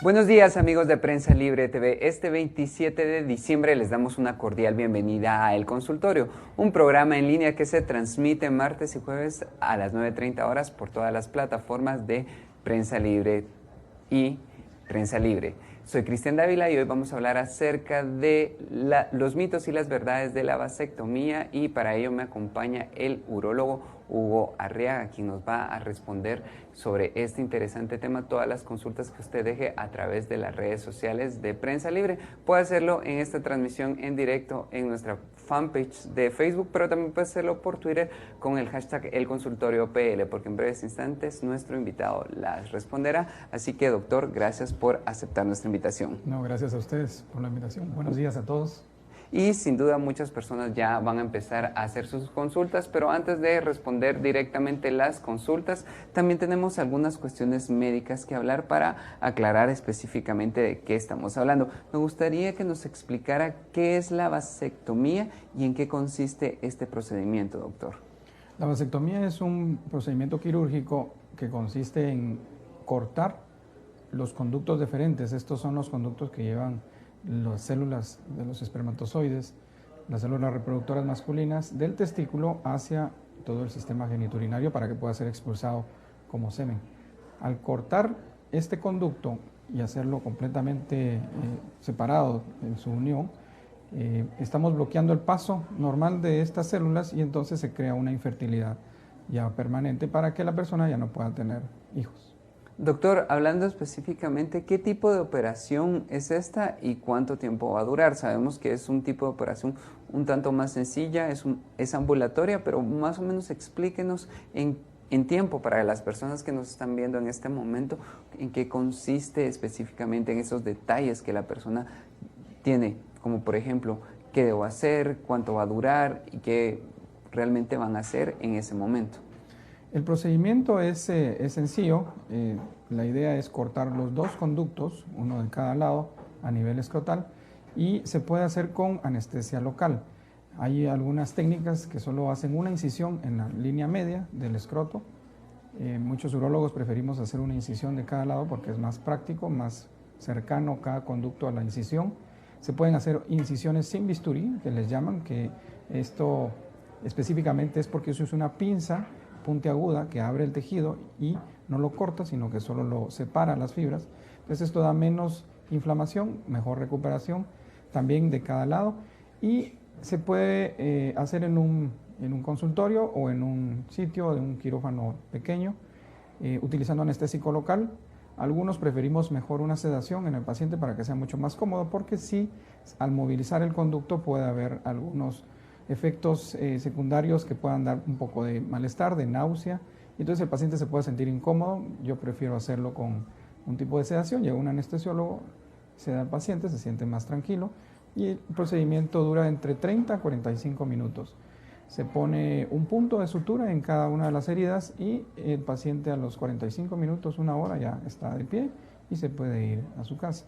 Buenos días amigos de Prensa Libre TV. Este 27 de diciembre les damos una cordial bienvenida a El Consultorio, un programa en línea que se transmite martes y jueves a las 9:30 horas por todas las plataformas de Prensa Libre y Prensa Libre. Soy Cristian Dávila y hoy vamos a hablar acerca de los mitos y las verdades de la vasectomía, y para ello me acompaña el urólogo Hugo Arriaga, quien nos va a responder sobre este interesante tema. Todas las consultas que usted deje a través de las redes sociales de Prensa Libre, puede hacerlo en esta transmisión en directo en nuestra fanpage de Facebook, pero también puede hacerlo por Twitter con el hashtag ElConsultorioPL, porque en breves instantes nuestro invitado las responderá. Así que, doctor, gracias por aceptar nuestra invitación. No, gracias a ustedes por la invitación. Buenos días a todos. Y sin duda muchas personas ya van a empezar a hacer sus consultas, pero antes de responder directamente las consultas, también tenemos algunas cuestiones médicas que hablar para aclarar específicamente de qué estamos hablando. Me gustaría que nos explicara qué es la vasectomía y en qué consiste este procedimiento, doctor. La vasectomía es un procedimiento quirúrgico que consiste en cortar los conductos deferentes. Estos son los conductos que llevan las células de los espermatozoides, las células reproductoras masculinas del testículo hacia todo el sistema genitourinario para que pueda ser expulsado como semen. Al cortar este conducto y hacerlo completamente separado en su unión, estamos bloqueando el paso normal de estas células y entonces se crea una infertilidad ya permanente para que la persona ya no pueda tener hijos. Doctor, hablando específicamente, ¿qué tipo de operación es esta y cuánto tiempo va a durar? Sabemos que es un tipo de operación un tanto más sencilla, es ambulatoria, pero más o menos explíquenos en tiempo para las personas que nos están viendo en este momento, en qué consiste específicamente en esos detalles que la persona tiene, como por ejemplo, qué debo hacer, cuánto va a durar y qué realmente van a hacer en ese momento. El procedimiento es sencillo. La idea es cortar los dos conductos, uno de cada lado, a nivel escrotal, y se puede hacer con anestesia local. Hay algunas técnicas que solo hacen una incisión en la línea media del escroto. Muchos urólogos preferimos hacer una incisión de cada lado porque es más práctico, más cercano cada conducto a la incisión. Se pueden hacer incisiones sin bisturí, que les llaman, que esto específicamente es porque se usa una pinza puntiaguda que abre el tejido y no lo corta, sino que solo lo separa las fibras. Entonces esto da menos inflamación, mejor recuperación también de cada lado, y se puede hacer en un consultorio o en un sitio de un quirófano pequeño, utilizando anestésico local. Algunos preferimos mejor una sedación en el paciente para que sea mucho más cómodo, porque sí, al movilizar el conducto puede haber algunos efectos secundarios que puedan dar un poco de malestar, de náusea, y entonces el paciente se puede sentir incómodo. Yo prefiero hacerlo con un tipo de sedación. Llega un anestesiólogo, seda al paciente, se siente más tranquilo, y el procedimiento dura entre 30 a 45 minutos. Se pone un punto de sutura en cada una de las heridas y el paciente a los 45 minutos, una hora, ya está de pie y se puede ir a su casa.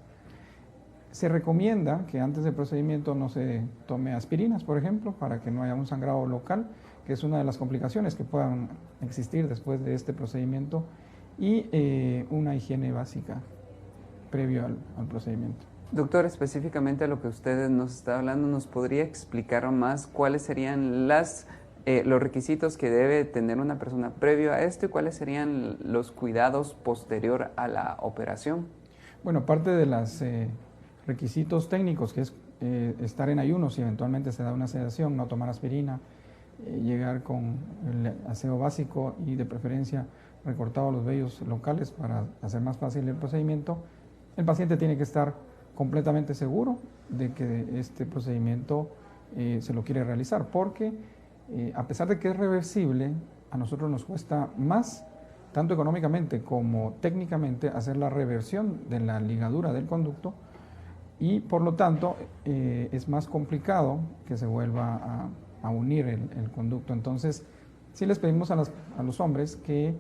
Se recomienda que antes del procedimiento no se tome aspirinas, por ejemplo, para que no haya un sangrado local, que es una de las complicaciones que puedan existir después de este procedimiento, y una higiene básica previo al procedimiento. Doctor, específicamente a lo que usted nos está hablando, ¿nos podría explicar más cuáles serían los requisitos que debe tener una persona previo a esto y cuáles serían los cuidados posterior a la operación? Bueno, parte de los requisitos técnicos, que es estar en ayuno si eventualmente se da una sedación, no tomar aspirina, llegar con el aseo básico y de preferencia recortado los vellos locales para hacer más fácil el procedimiento. El paciente tiene que estar completamente seguro de que este procedimiento se lo quiere realizar, porque a pesar de que es reversible, a nosotros nos cuesta más, tanto económicamente como técnicamente, hacer la reversión de la ligadura del conducto, y por lo tanto es más complicado que se vuelva a unir el conducto. Entonces sí les pedimos a los hombres que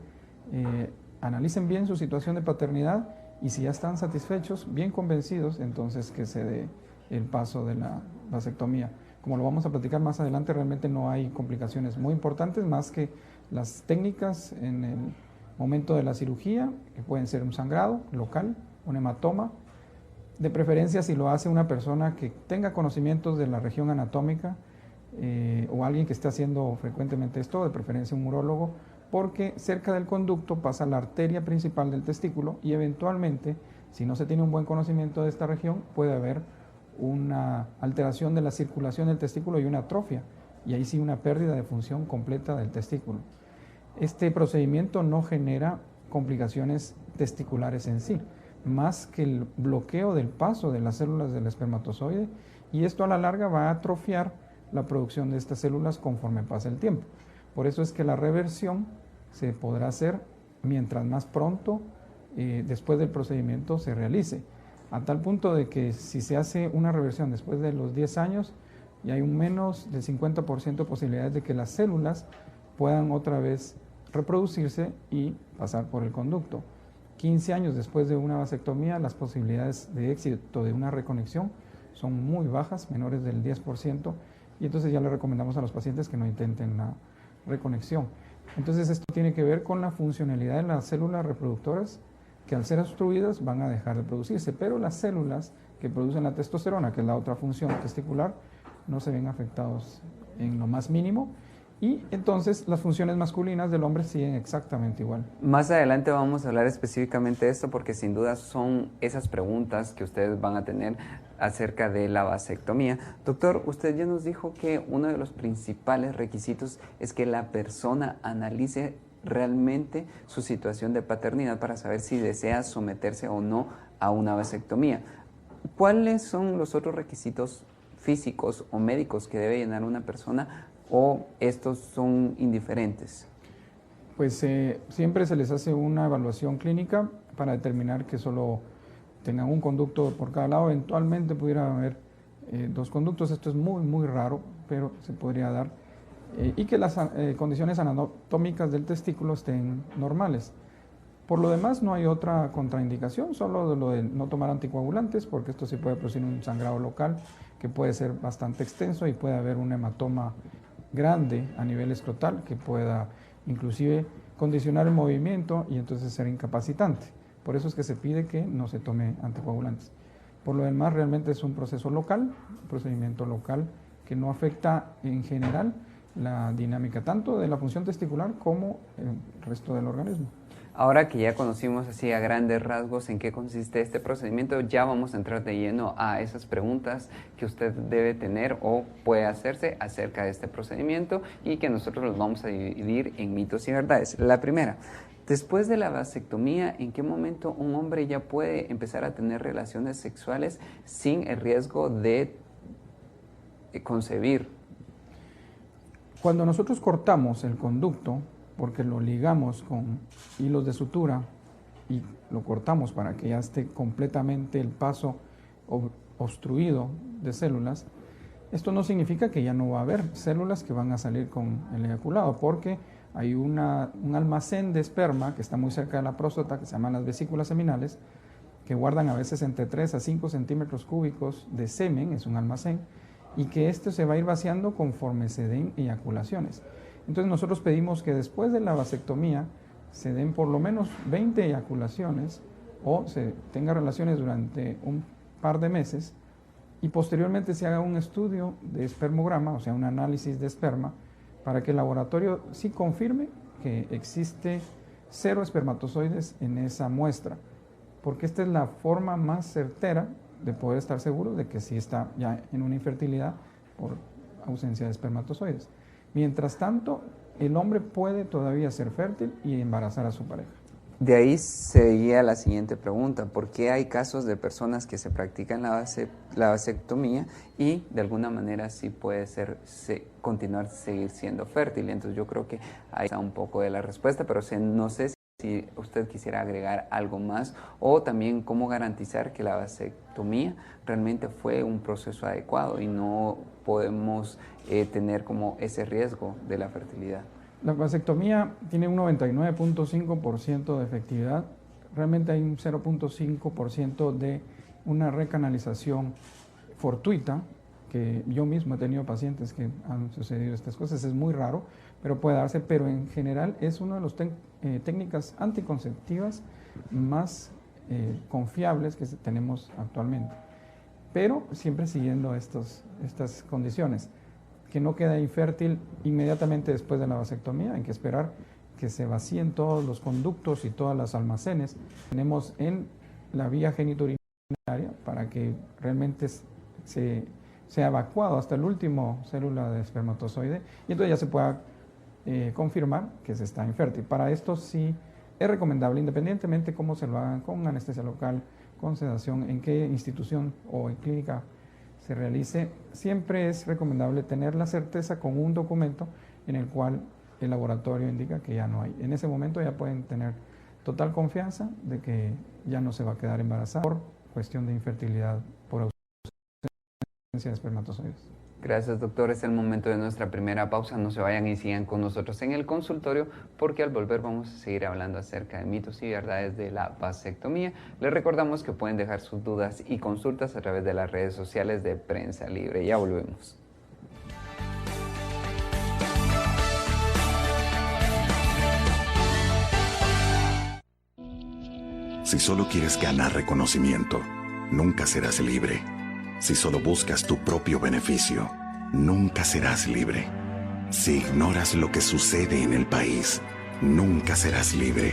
analicen bien su situación de paternidad, y si ya están satisfechos, bien convencidos, entonces que se dé el paso de la vasectomía. Como lo vamos a platicar más adelante, realmente no hay complicaciones muy importantes más que las técnicas en el momento de la cirugía, que pueden ser un sangrado local un hematoma, de preferencia si lo hace una persona que tenga conocimientos de la región anatómica o alguien que esté haciendo frecuentemente esto, de preferencia un urólogo, porque cerca del conducto pasa la arteria principal del testículo y eventualmente, si no se tiene un buen conocimiento de esta región, puede haber una alteración de la circulación del testículo y una atrofia, y ahí sí una pérdida de función completa del testículo. Este procedimiento no genera complicaciones testiculares en sí, más que el bloqueo del paso de las células del espermatozoide, y esto a la larga va a atrofiar la producción de estas células conforme pasa el tiempo. Por eso es que la reversión se podrá hacer mientras más pronto después del procedimiento se realice, a tal punto de que si se hace una reversión después de los 10 años, ya hay un menos del 50% de posibilidades de que las células puedan otra vez reproducirse y pasar por el conducto. 15 años después de una vasectomía, las posibilidades de éxito de una reconexión son muy bajas, menores del 10%, y entonces ya le recomendamos a los pacientes que no intenten la reconexión. Entonces esto tiene que ver con la funcionalidad de las células reproductoras, que al ser obstruidas van a dejar de producirse, pero las células que producen la testosterona, que es la otra función testicular, no se ven afectados en lo más mínimo, y entonces las funciones masculinas del hombre siguen exactamente igual. Más adelante vamos a hablar específicamente de esto porque sin duda son esas preguntas que ustedes van a tener acerca de la vasectomía. Doctor, usted ya nos dijo que uno de los principales requisitos es que la persona analice realmente su situación de paternidad para saber si desea someterse o no a una vasectomía. ¿Cuáles son los otros requisitos físicos o médicos que debe llenar una persona, o estos son indiferentes? Pues siempre se les hace una evaluación clínica para determinar que solo tengan un conducto por cada lado. Eventualmente pudiera haber 2 conductos, esto es muy, muy raro, pero se podría dar. Y que las condiciones anatómicas del testículo estén normales. Por lo demás no hay otra contraindicación, solo lo de no tomar anticoagulantes, porque esto sí puede producir un sangrado local que puede ser bastante extenso y puede haber un hematoma grande a nivel escrotal que pueda inclusive condicionar el movimiento y entonces ser incapacitante. Por eso es que se pide que no se tome anticoagulantes. Por lo demás realmente es un proceso local, un procedimiento local que no afecta en general la dinámica tanto de la función testicular como el resto del organismo. Ahora que ya conocimos así a grandes rasgos en qué consiste este procedimiento, ya vamos a entrar de lleno a esas preguntas que usted debe tener o puede hacerse acerca de este procedimiento y que nosotros los vamos a dividir en mitos y verdades. La primera, después de la vasectomía, ¿en qué momento un hombre ya puede empezar a tener relaciones sexuales sin el riesgo de concebir? Cuando nosotros cortamos el conducto, porque lo ligamos con hilos de sutura y lo cortamos para que ya esté completamente el paso obstruido de células, esto no significa que ya no va a haber células que van a salir con el eyaculado, porque hay un almacén de esperma que está muy cerca de la próstata, que se llaman las vesículas seminales, que guardan a veces entre 3 a 5 centímetros cúbicos de semen, es un almacén, y que esto se va a ir vaciando conforme se den eyaculaciones. Entonces nosotros pedimos que después de la vasectomía se den por lo menos 20 eyaculaciones o se tenga relaciones durante un par de meses y posteriormente se haga un estudio de espermograma, o sea, un análisis de esperma, para que el laboratorio sí confirme que existe 0 espermatozoides en esa muestra, porque esta es la forma más certera de poder estar seguro de que sí está ya en una infertilidad por ausencia de espermatozoides. Mientras tanto, el hombre puede todavía ser fértil y embarazar a su pareja. De ahí seguía la siguiente pregunta: ¿por qué hay casos de personas que se practican la vasectomía y de alguna manera sí puede seguir siendo fértil? Entonces yo creo que ahí está un poco de la respuesta, pero no sé si usted quisiera agregar algo más o también cómo garantizar que la vasectomía realmente fue un proceso adecuado y no podemos tener como ese riesgo de la fertilidad. La vasectomía tiene un 99.5% de efectividad. Realmente hay un 0.5% de una recanalización fortuita, que yo mismo he tenido pacientes que han sucedido estas cosas. Es muy raro, pero puede darse, pero en general es una de las técnicas anticonceptivas más confiables que tenemos actualmente, pero siempre siguiendo estas condiciones. Que no queda infértil inmediatamente después de la vasectomía, hay que esperar que se vacíen todos los conductos y todos los almacenes que tenemos en la vía genitourinaria para que realmente sea evacuado hasta el último célula de espermatozoide y entonces ya se pueda confirmar que se está infértil. Para esto sí es recomendable, independientemente cómo se lo hagan, con anestesia local, con sedación, en qué institución o en clínica se realice, siempre es recomendable tener la certeza con un documento en el cual el laboratorio indica que ya no hay. En ese momento ya pueden tener total confianza de que ya no se va a quedar embarazada por cuestión de infertilidad por ausencia de espermatozoides. Gracias, doctor. Es el momento de nuestra primera pausa. No se vayan y sigan con nosotros en el consultorio porque al volver vamos a seguir hablando acerca de mitos y verdades de la vasectomía. Les recordamos que pueden dejar sus dudas y consultas a través de las redes sociales de Prensa Libre. Ya volvemos. Si solo quieres ganar reconocimiento, nunca serás libre. Si solo buscas tu propio beneficio, nunca serás libre. Si ignoras lo que sucede en el país, nunca serás libre.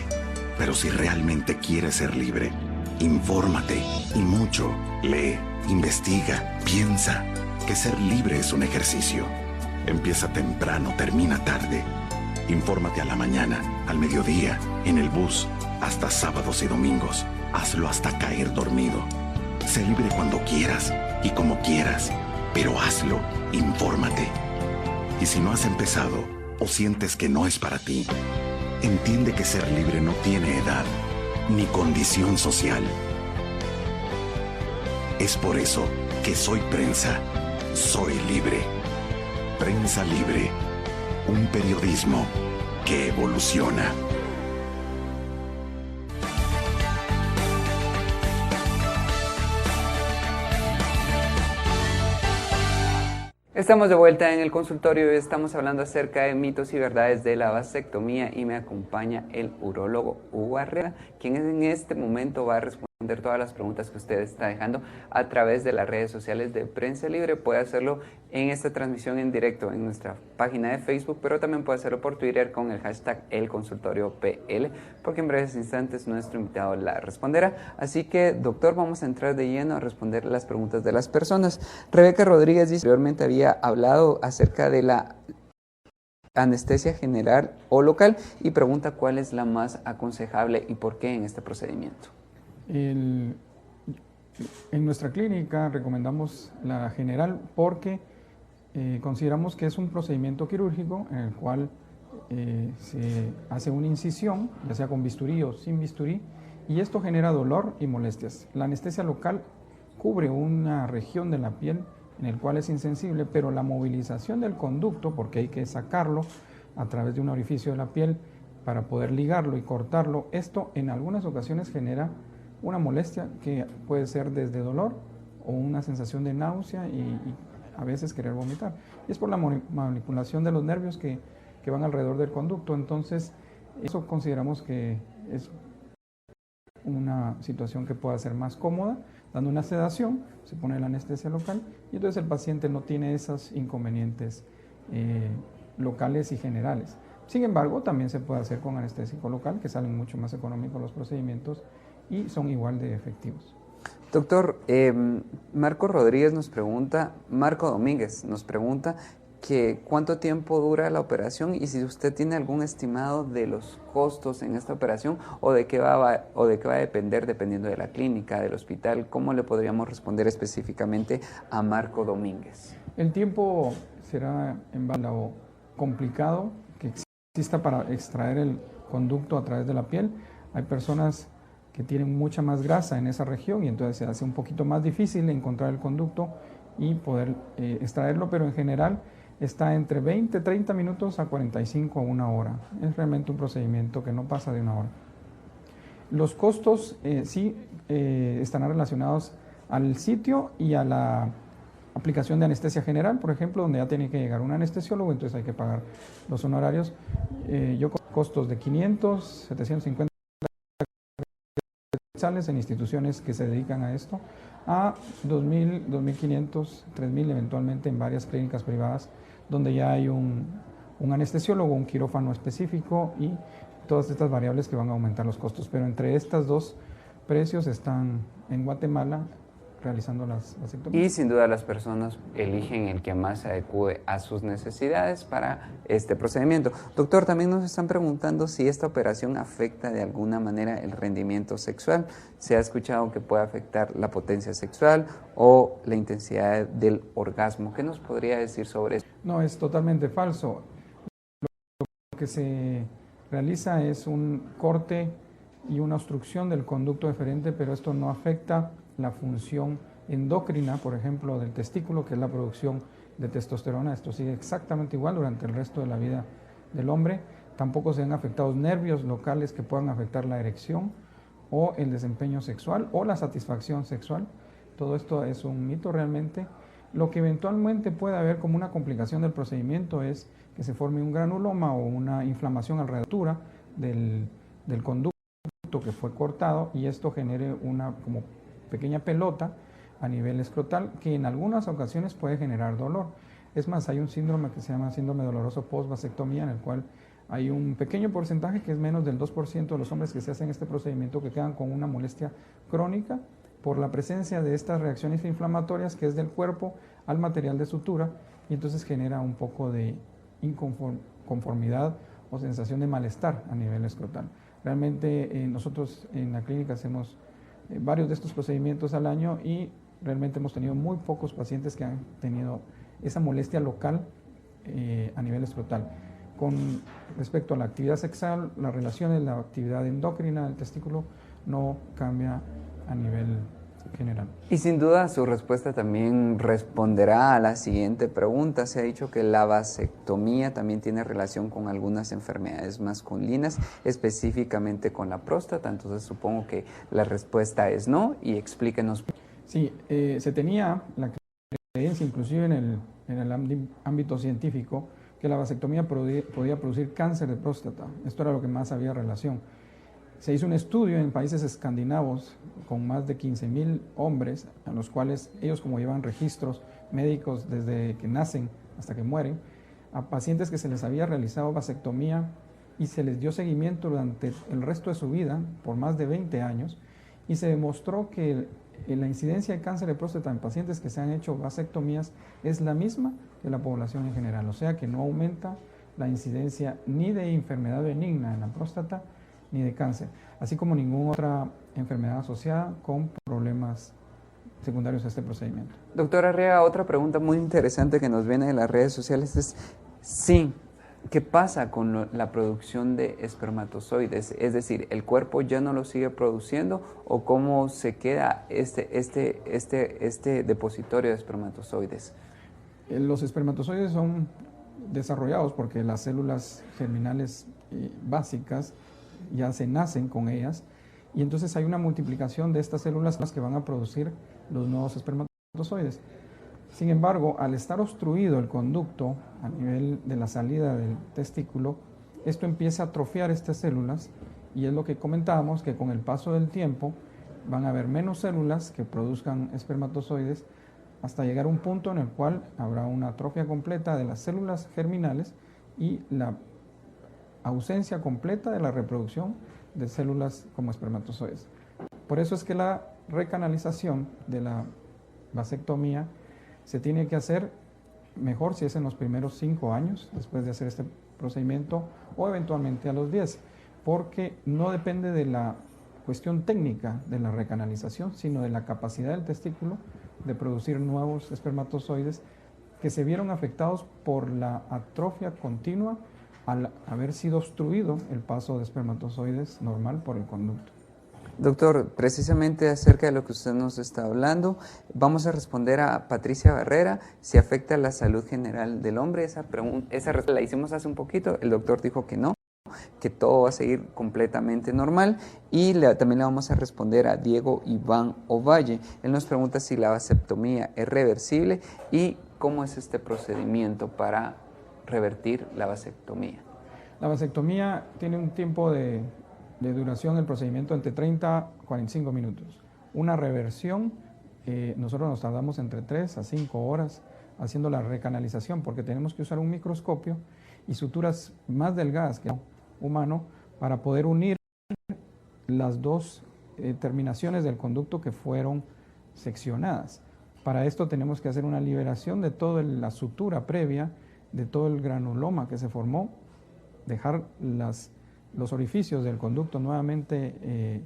Pero si realmente quieres ser libre, infórmate y mucho. Lee, investiga, piensa. Que ser libre es un ejercicio. Empieza temprano, termina tarde. Infórmate a la mañana, al mediodía, en el bus, hasta sábados y domingos. Hazlo hasta caer dormido. Sé libre cuando quieras y como quieras, pero hazlo, infórmate. Y si no has empezado o sientes que no es para ti, entiende que ser libre no tiene edad ni condición social. Es por eso que soy prensa, soy libre. Prensa Libre, un periodismo que evoluciona. Estamos de vuelta en el consultorio y estamos hablando acerca de mitos y verdades de la vasectomía y me acompaña el urólogo Hugo Arreda, quien en este momento va a responder todas las preguntas que usted está dejando a través de las redes sociales de Prensa Libre. Puede hacerlo en esta transmisión en directo en nuestra página de Facebook, pero también puede hacerlo por Twitter con el hashtag ElConsultorioPL, porque en breves instantes nuestro invitado la responderá. Así que, doctor, vamos a entrar de lleno a responder las preguntas de las personas. Rebeca Rodríguez dice, anteriormente había hablado acerca de la anestesia general o local y pregunta cuál es la más aconsejable y por qué en este procedimiento. En nuestra clínica recomendamos la general porque consideramos que es un procedimiento quirúrgico en el cual se hace una incisión, ya sea con bisturí o sin bisturí, y esto genera dolor y molestias. La anestesia local cubre una región de la piel en el cual es insensible, pero la movilización del conducto, porque hay que sacarlo a través de un orificio de la piel para poder ligarlo y cortarlo, esto en algunas ocasiones genera una molestia que puede ser desde dolor o una sensación de náusea y a veces querer vomitar. Y es por la manipulación de los nervios que van alrededor del conducto. Entonces, eso consideramos que es una situación que pueda ser más cómoda, dando una sedación, se pone la anestesia local y entonces el paciente no tiene esos inconvenientes locales y generales. Sin embargo, también se puede hacer con anestésico local, que salen mucho más económicos los procedimientos y son igual de efectivos. Doctor, Marco Rodríguez nos pregunta, Marco Domínguez nos pregunta que cuánto tiempo dura la operación y si usted tiene algún estimado de los costos en esta operación o de qué va a depender dependiendo de la clínica, del hospital. ¿Cómo le podríamos responder específicamente a Marco Domínguez? El tiempo será en base a lo complicado que exista para extraer el conducto a través de la piel. Hay personas que tienen mucha más grasa en esa región y entonces se hace un poquito más difícil encontrar el conducto y poder extraerlo, pero en general está entre 20, 30 minutos a 45 a una hora. Es realmente un procedimiento que no pasa de una hora. Los costos sí estarán relacionados al sitio y a la aplicación de anestesia general, por ejemplo, donde ya tiene que llegar un anestesiólogo, entonces hay que pagar los honorarios. Yo con costos de 500, 750 sales en instituciones que se dedican a esto, a 2.000, 2.500, 3.000 eventualmente en varias clínicas privadas donde ya hay un anestesiólogo, un quirófano específico y todas estas variables que van a aumentar los costos. Pero entre estas dos precios están en Guatemala realizando las vasectomías. Y sin duda las personas eligen el que más se adecue a sus necesidades para este procedimiento. Doctor, también nos están preguntando si esta operación afecta de alguna manera el rendimiento sexual. Se ha escuchado que puede afectar la potencia sexual o la intensidad del orgasmo. ¿Qué nos podría decir sobre eso? No, es totalmente falso. Lo que se realiza es un corte y una obstrucción del conducto deferente, pero esto no afecta la función endocrina, por ejemplo, del testículo, que es la producción de testosterona. Esto sigue exactamente igual durante el resto de la vida del hombre. Tampoco se ven afectados nervios locales que puedan afectar la erección o el desempeño sexual o la satisfacción sexual. Todo esto es un mito realmente. Lo que eventualmente puede haber como una complicación del procedimiento es que se forme un granuloma o una inflamación alrededor del conducto que fue cortado y esto genere una como pequeña pelota a nivel escrotal que en algunas ocasiones puede generar dolor. Es más, hay un síndrome que se llama síndrome doloroso post-vasectomía, en el cual hay un pequeño porcentaje, que es menos del 2% de los hombres que se hacen este procedimiento, que quedan con una molestia crónica por la presencia de estas reacciones inflamatorias que es del cuerpo al material de sutura y entonces genera un poco de inconformidad o sensación de malestar a nivel escrotal. Realmente nosotros en la clínica hacemos varios de estos procedimientos al año y realmente hemos tenido muy pocos pacientes que han tenido esa molestia local a nivel escrotal. Con respecto a la actividad sexual, las relaciones, la actividad endocrina del testículo no cambia a nivel general. Y sin duda su respuesta también responderá a la siguiente pregunta. Se ha dicho que la vasectomía también tiene relación con algunas enfermedades masculinas, específicamente con la próstata, entonces supongo que la respuesta es no y explíquenos. Sí, se tenía la creencia inclusive en el ámbito científico que la vasectomía podía producir cáncer de próstata. Esto era lo que más había relación. Se hizo un estudio en países escandinavos con más de 15.000 hombres, a los cuales ellos, como llevan registros médicos desde que nacen hasta que mueren, a pacientes que se les había realizado vasectomía y se les dio seguimiento durante el resto de su vida, por más de 20 años, y se demostró que la incidencia de cáncer de próstata en pacientes que se han hecho vasectomías es la misma que la población en general, o sea que no aumenta la incidencia ni de enfermedad benigna en la próstata, ni de cáncer, así como ninguna otra enfermedad asociada con problemas secundarios a este procedimiento. Doctora Arriaga, otra pregunta muy interesante que nos viene de las redes sociales es, sí, ¿qué pasa con la producción de espermatozoides? Es decir, ¿el cuerpo ya no lo sigue produciendo o cómo se queda este depositorio de espermatozoides? Los espermatozoides son desarrollados porque las células germinales básicas ya se nacen con ellas y entonces hay una multiplicación de estas células que van a producir los nuevos espermatozoides. Sin embargo, al estar obstruido el conducto a nivel de la salida del testículo, esto empieza a atrofiar estas células y es lo que comentábamos, que con el paso del tiempo van a haber menos células que produzcan espermatozoides hasta llegar a un punto en el cual habrá una atrofia completa de las células germinales y la ausencia completa de la reproducción de células como espermatozoides. Por eso es que la recanalización de la vasectomía se tiene que hacer mejor si es en los primeros 5 años después de hacer este procedimiento o eventualmente a los 10, porque no depende de la cuestión técnica de la recanalización, sino de la capacidad del testículo de producir nuevos espermatozoides que se vieron afectados por la atrofia continua al haber sido obstruido el paso de espermatozoides normal por el conducto. Doctor, precisamente acerca de lo que usted nos está hablando, vamos a responder a Patricia Barrera, si afecta la salud general del hombre. Esa respuesta la hicimos hace un poquito, el doctor dijo que no, que todo va a seguir completamente normal. Y también le vamos a responder a Diego Iván Ovalle. Él nos pregunta si la vasectomía es reversible y cómo es este procedimiento para revertir la vasectomía. La vasectomía tiene un tiempo de de duración el procedimiento entre 30 a 45 minutos. Una reversión, nosotros nos tardamos entre 3 a 5 horas haciendo la recanalización porque tenemos que usar un microscopio y suturas más delgadas que el humano para poder unir las dos terminaciones del conducto que fueron seccionadas. Para esto tenemos que hacer una liberación de toda la sutura previa, de todo el granuloma que se formó, dejar los orificios del conducto nuevamente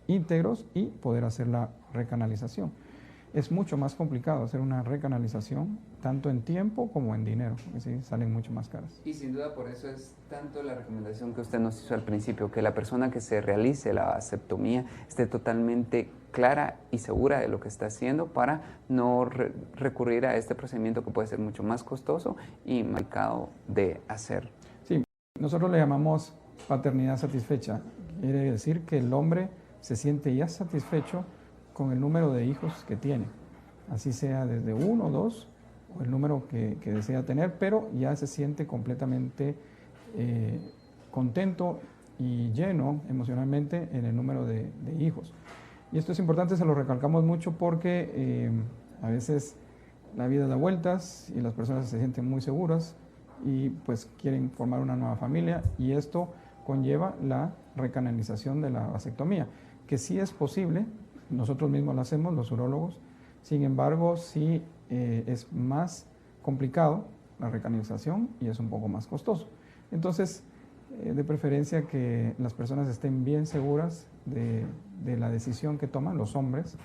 íntegros y poder hacer la recanalización. Es mucho más complicado hacer una recanalización, tanto en tiempo como en dinero, porque sí, salen mucho más caras. Y sin duda por eso es tanto la recomendación que usted nos hizo al principio, que la persona que se realice la vasectomía esté totalmente clara y segura de lo que está haciendo para no recurrir a este procedimiento que puede ser mucho más costoso y complicado de hacer. Sí, nosotros le llamamos paternidad satisfecha. Quiere decir que el hombre se siente ya satisfecho con el número de hijos que tiene, así sea desde 1 o 2 o el número que desea tener, pero ya se siente completamente contento y lleno emocionalmente en el número de hijos. Y esto es importante, se lo recalcamos mucho porque a veces la vida da vueltas y las personas se sienten muy seguras y pues quieren formar una nueva familia, y esto conlleva la recanalización de la vasectomía, que sí es posible. Nosotros mismos lo hacemos, los urólogos. Sin embargo, sí es más complicado la recanalización y es un poco más costoso. Entonces, de preferencia que las personas estén bien seguras de la decisión que toman los hombres,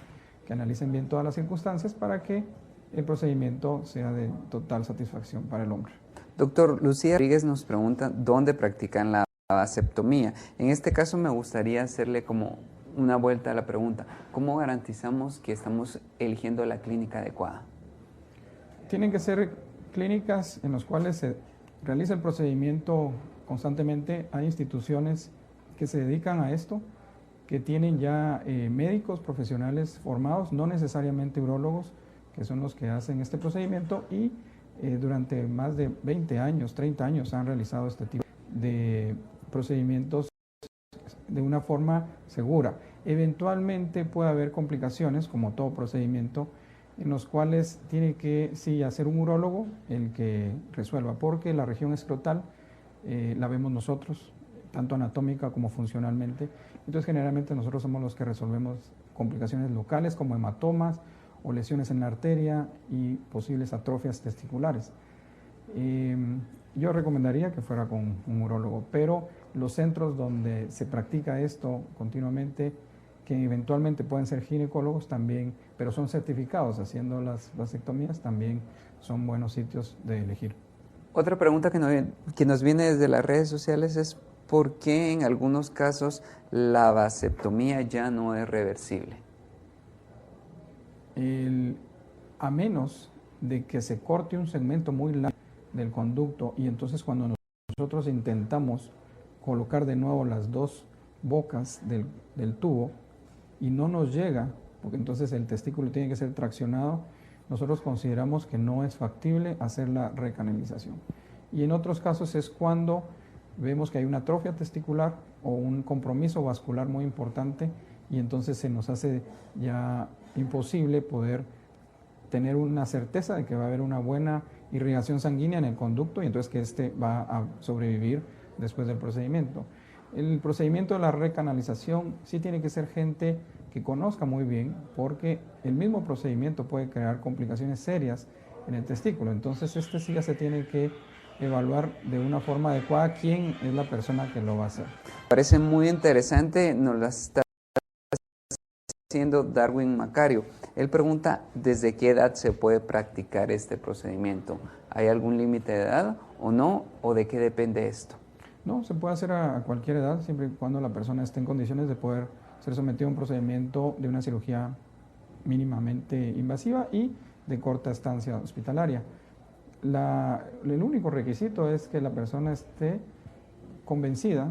que analicen bien todas las circunstancias para que el procedimiento sea de total satisfacción para el hombre. Doctor, Lucía Rodríguez nos pregunta dónde practican la vasectomía. En este caso me gustaría hacerle como una vuelta a la pregunta. ¿Cómo garantizamos que estamos eligiendo la clínica adecuada? Tienen que ser clínicas en las cuales se realiza el procedimiento constantemente. Hay instituciones que se dedican a esto, que tienen ya médicos profesionales formados, no necesariamente urólogos, que son los que hacen este procedimiento, y durante más de 20 años, 30 años han realizado este tipo de procedimientos de una forma segura. Eventualmente puede haber complicaciones, como todo procedimiento, en los cuales tiene que sí hacer un urólogo el que resuelva, porque la región escrotal la vemos nosotros, tanto anatómica como funcionalmente. Entonces generalmente nosotros somos los que resolvemos complicaciones locales como hematomas o lesiones en la arteria y posibles atrofias testiculares. Yo recomendaría que fuera con un urólogo, pero los centros donde se practica esto continuamente, que eventualmente pueden ser ginecólogos también, pero son certificados haciendo las vasectomías, también son buenos sitios de elegir. Otra pregunta que nos viene desde las redes sociales es ¿por qué en algunos casos la vasectomía ya no es reversible? A menos de que se corte un segmento muy largo del conducto, y entonces cuando nosotros intentamos colocar de nuevo las dos bocas del tubo y no nos llega, porque entonces el testículo tiene que ser traccionado, nosotros consideramos que no es factible hacer la recanalización. Y en otros casos es cuando vemos que hay una atrofia testicular o un compromiso vascular muy importante, y entonces se nos hace ya imposible poder tener una certeza de que va a haber una buena irrigación sanguínea en el conducto, y entonces que este va a sobrevivir después del procedimiento. El procedimiento de la recanalización sí tiene que ser gente que conozca muy bien, porque el mismo procedimiento puede crear complicaciones serias en el testículo. Entonces este sí ya se tiene que evaluar de una forma adecuada quién es la persona que lo va a hacer. Parece muy interesante, nos la está haciendo Darwin Macario. Él pregunta ¿desde qué edad se puede practicar este procedimiento? ¿Hay algún límite de edad o no? ¿O de qué depende esto? No, se puede hacer a cualquier edad, siempre y cuando la persona esté en condiciones de poder ser sometido a un procedimiento de una cirugía mínimamente invasiva y de corta estancia hospitalaria. El único requisito es que la persona esté convencida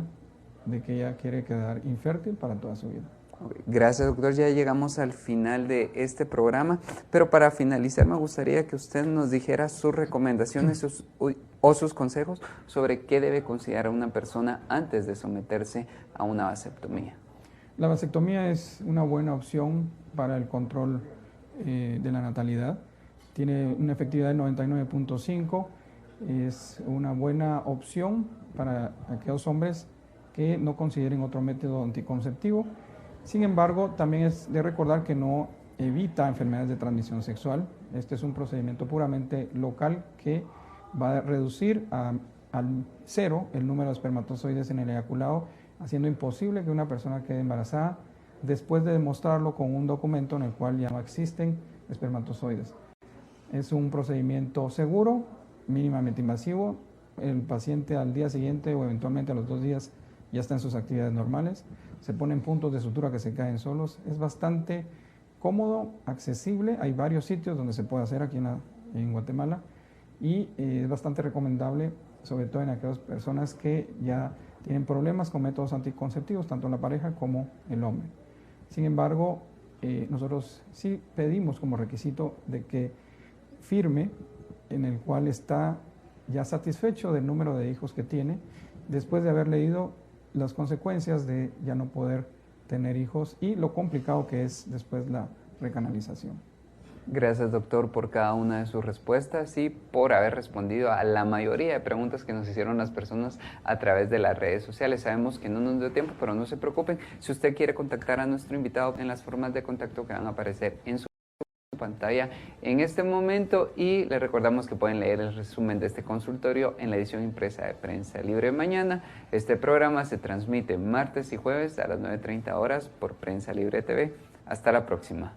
de que ella quiere quedar infértil para toda su vida. Gracias, doctor. Ya llegamos al final de este programa, pero para finalizar me gustaría que usted nos dijera sus recomendaciones o sus consejos sobre qué debe considerar una persona antes de someterse a una vasectomía. La vasectomía es una buena opción para el control de la natalidad. Tiene una efectividad del 99.5%. Es una buena opción para aquellos hombres que no consideren otro método anticonceptivo. Sin embargo, también es de recordar que no evita enfermedades de transmisión sexual. Este es un procedimiento puramente local que va a reducir al cero el número de espermatozoides en el eyaculado, haciendo imposible que una persona quede embarazada después de demostrarlo con un documento en el cual ya no existen espermatozoides. Es un procedimiento seguro, mínimamente invasivo. El paciente al día siguiente o eventualmente a los 2 días ya está en sus actividades normales. Se ponen puntos de sutura que se caen solos. Es bastante cómodo, accesible. Hay varios sitios donde se puede hacer aquí en Guatemala y es bastante recomendable, sobre todo en aquellas personas que ya tienen problemas con métodos anticonceptivos, tanto la pareja como el hombre. Sin embargo, nosotros sí pedimos como requisito de que firme en el cual está ya satisfecho del número de hijos que tiene, después de haber leído las consecuencias de ya no poder tener hijos y lo complicado que es después la recanalización. Gracias, doctor, por cada una de sus respuestas y por haber respondido a la mayoría de preguntas que nos hicieron las personas a través de las redes sociales. Sabemos que no nos dio tiempo, pero no se preocupen. Si usted quiere contactar a nuestro invitado en las formas de contacto que van a aparecer en su pantalla en este momento, y les recordamos que pueden leer el resumen de este consultorio en la edición impresa de Prensa Libre mañana. Este programa se transmite martes y jueves a las 9:30 horas por Prensa Libre TV. Hasta la próxima.